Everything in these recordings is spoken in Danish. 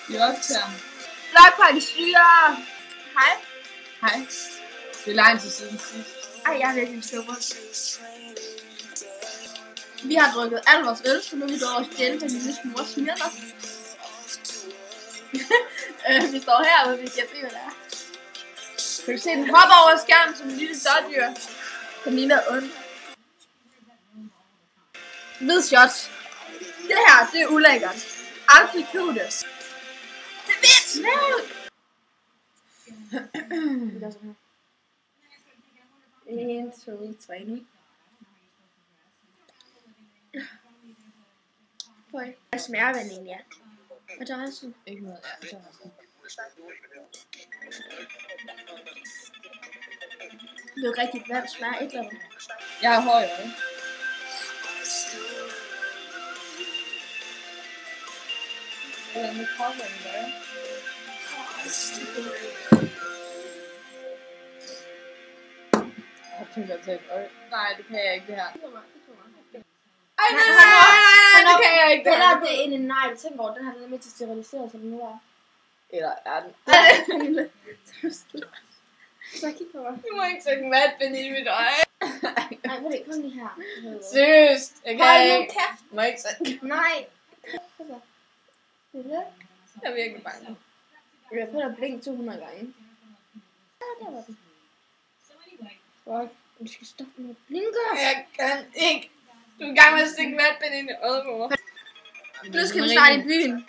Vi er optager. Blokpakke styrer. Hej. Hej. Det er lang tid siden sidst. Ej, jeg er virkelig en skubber. Vi har drukket al vores øl, så nu er vi gået over og stjæle den lille små smirner. Vi står herude, vi kan se, hvad det er. Kan du se, den hopper over skærmen som en lille dårdyr. Den ligner ond. Hvid shots. Det her, det er ulækkert. Aldrig køb det. Det er hvidt mælk! 1, 2, 3, nu. Hvad smager den egentlig af? Og der er sådan... Ikke noget, ja, der er sådan. Det er jo rigtigt, hvad det smager ikke noget. Jeg er høj, ikke? Hvordan med kroppen, hvad? Jeg tænker at tage et. Nej, det kan jeg ikke, det her. Ej, nej, det kan jeg ikke. Eller det er en nej, tænk over, den her den er med til at sterilisere, som den nu er. Eller er den? Så kig på mig. Du må ikke sætte vatpind i mit øje. Nej, men det kom lige her. Seriøst, jeg kan Hold nu ikke. kæft. Må jeg ikke sætte? Nej. Det er det. Jeg er virkelig bange. Jeg har prøvet at blinke 200 gange. Ja, der var den. Fuck. Du skal stoppe med at blinke. Jeg kan ikke. Du er i gang med at stikke vatpind ind i øjet på mig. Nu skal vi snart i byen.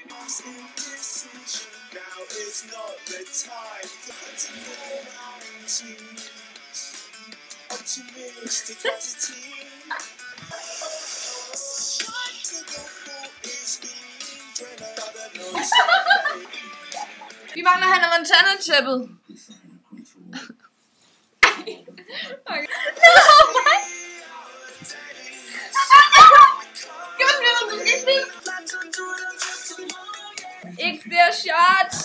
Vi mangler Hannah Montana-tæppet. Okay. Ikke flere shots.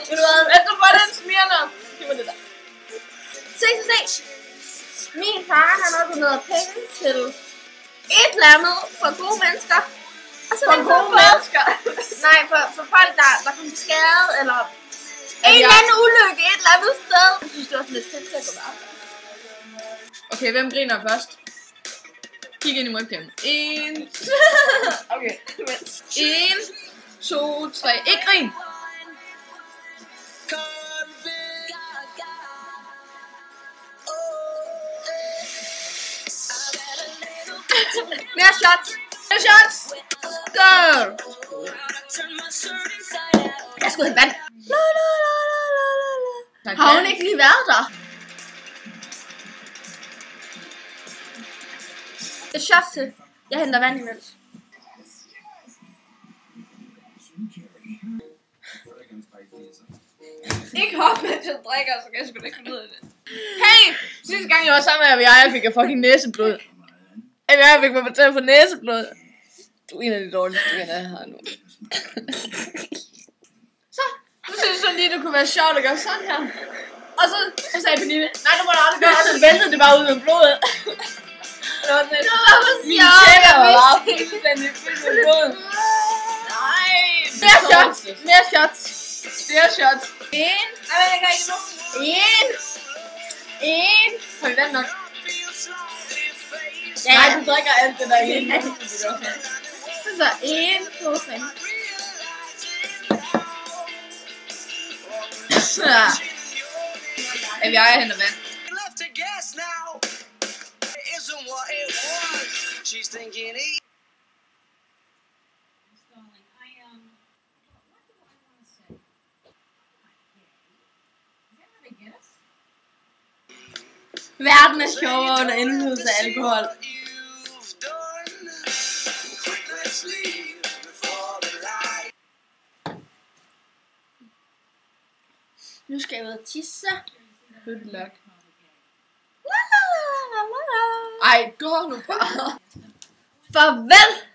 Ved du hvad? Efter på den smirner. Giv mig det der. Se. Min far, han har doneret penge til et eller andet for gode mennesker. Og så For gode mennesker. Nej, for folk, der kommer til skade, eller en eller anden ulykke et eller andet sted. Jeg synes, det var sådan lidt fedt til at gå bare. Okay, hvem griner først? Kig ind i webcam. 1. Okay, vent. 1, 2, 3. Ikke grin! Mere shots! Go! Jeg skal hente vand. Har hun ikke lige været der? Et shot til. Jeg henter vand imens. Ikke hop, mens jeg drikker, så kan jeg sgu da ikke finde ud af det. Hey! Sidste gang jeg var sammen med jeg fik jeg fucking næseblod. Jeg fik mig til at få næseblod. Du er en af de dårligste venner, jeg har nu. Så, nu synes jeg lige, det kunne være sjovt at gøre sådan her. Og så sagde Pernille, nej, det må du aldrig gøre. Og så væltede det bare ud med blodet. Det var sådan lidt, mine tæller var bare fuldstændig fyldt med blod. Nej. Mere shots. Flere shots. 1. Ej, jeg kan ikke nu. 1. Får vi vand nok? Ja. Nej, du drikker alt det der igen. Så 1, 2, 3. Ja. Jeg henter vand. Verden er sjovere under indflydelse af alkohol. Nu skal jeg ud og tisse. Good luck. Ej, gå nu bare. Farvel!